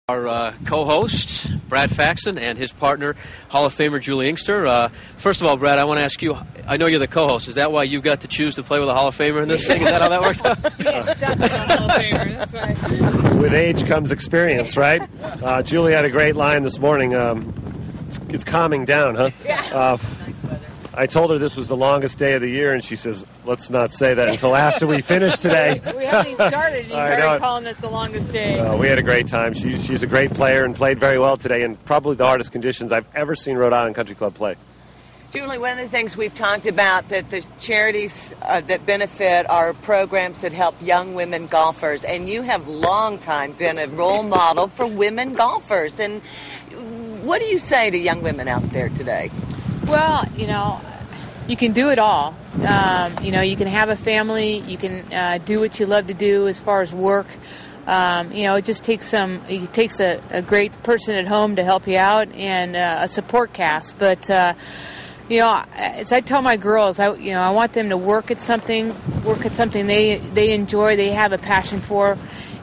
Our co-host, Brad Faxon, and his partner, Hall of Famer Julie Inkster. First of all, Brad, I want to ask you, I know you're the co-host. Is that why you got to choose to play with a Hall of Famer in this thing? Is that how that works out? Hall of Famer, that's right. With age comes experience, right? Julie had a great line this morning. It's calming down, huh? Yeah. I told her this was the longest day of the year, and she says, let's not say that until after we finish today. We haven't even started, and he's already calling it the longest day. We had a great time. She's a great player and played very well today in probably the hardest conditions I've ever seen Rhode Island Country Club play. Julie, one of the things we've talked about, that the charities that benefit are programs that help young women golfers, and you have long time been a role model for women golfers. And what do you say to young women out there today? Well, you can do it all. You can have a family. You can do what you love to do as far as work. It just takes a great person at home to help you out and a support cast. But as I tell my girls, I want them to work at something they enjoy, they have a passion for.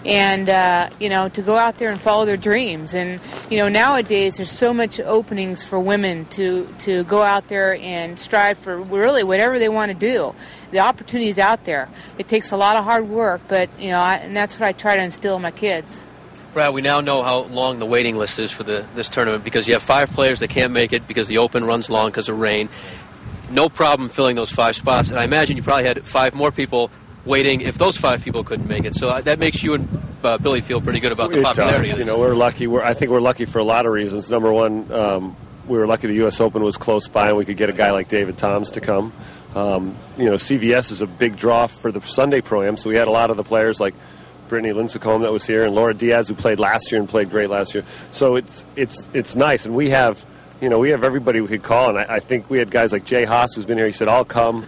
And, to go out there and follow their dreams. And, nowadays there's so much openings for women to go out there and strive for really whatever they want to do. The opportunity's out there. It takes a lot of hard work, but, and that's what I try to instill in my kids. Brad, we now know how long the waiting list is for this tournament because you have 5 players that can't make it because the Open runs long because of rain. No problem filling those 5 spots. And I imagine you probably had 5 more people waiting if those 5 people couldn't make it. So that makes you and Billy feel pretty good about the popularity of this. We're lucky. I think we're lucky for a lot of reasons. Number one, we were lucky the U.S. Open was close by and we could get a guy like David Toms to come. CVS is a big draw for the Sunday Pro-Am, so we had a lot of the players like Brittany Lincecum that was here and Laura Diaz, who played last year and played great last year. So it's nice, and we have everybody we could call, and I think we had guys like Jay Haas, who's been here. He said, "I'll come."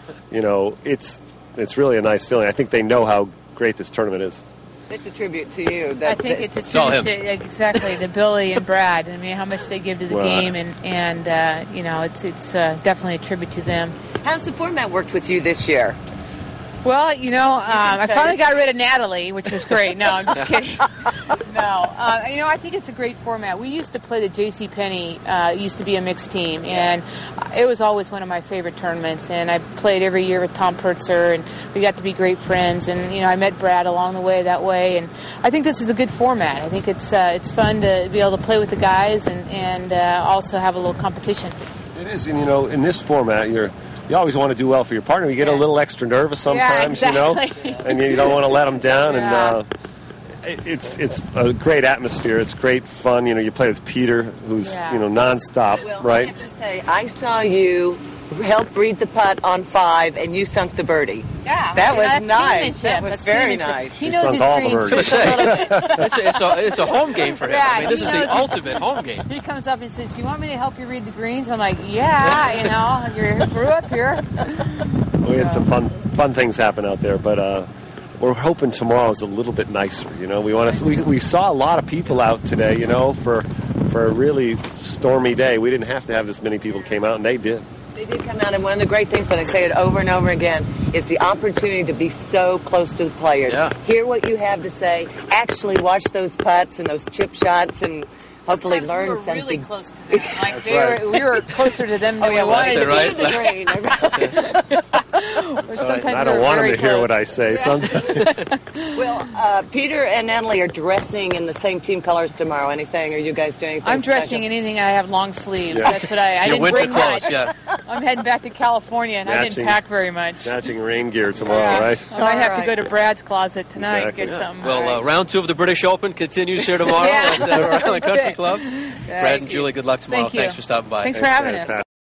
It's really a nice feeling. I think they know how great this tournament is. It's a tribute to you. I think it's a tribute to Billy and Brad. I mean, how much they give to the game, and it's definitely a tribute to them. How's the format worked with you this year? Well, I finally got rid of Natalie, which was great. No, I'm just kidding. No. I think it's a great format. We used to play the JCPenney. It used to be a mixed team, and it was always one of my favorite tournaments. And I played every year with Tom Pertzer, and we got to be great friends. And, I met Brad along the way that way. And I think this is a good format. I think it's fun to be able to play with the guys and also have a little competition. It is. And, in this format, you always want to do well for your partner. You get a little extra nervous sometimes, and you don't want to let them down. Yeah. And it's a great atmosphere. It's great fun. You play with Peter, who's nonstop, right? I have to say, I saw you help read the putt on 5, and you sunk the birdie. Yeah, that was nice. That was very nice. He knows his greens. It's a home game for him. Yeah, this is the ultimate home game. He comes up and says, "Do you want me to help you read the greens?" I'm like, "Yeah, you grew up here." We had some fun things happen out there, but we're hoping tomorrow is a little bit nicer. We saw a lot of people out today. For a really stormy day. We didn't have to have this many people came out, and they did. They did come out, and one of the great things, and I say it over and over again, is the opportunity to be so close to the players. Yeah. Hear what you have to say, actually watch those putts and those chip shots, and hopefully learn something. We were really close to them. Like we were closer to them than we wanted to right? be. Right. I don't want them to hear what I say sometimes. Well, Peter and Natalie are dressing in the same team colors tomorrow. Anything? Are you guys doing anything I'm dressing special? in anything. I have long sleeves. Yeah. That's what I didn't winter bring clothes, much. yeah. I'm heading back to California, and I didn't pack very much. Matching rain gear tomorrow, right? I might have to go to Brad's closet tonight and get something. Well, round 2 of the British Open continues here tomorrow at Rhode Island Country Club. Yeah. Brad and Julie, good luck tomorrow. Thank you. Thanks for stopping by. Thanks for having us.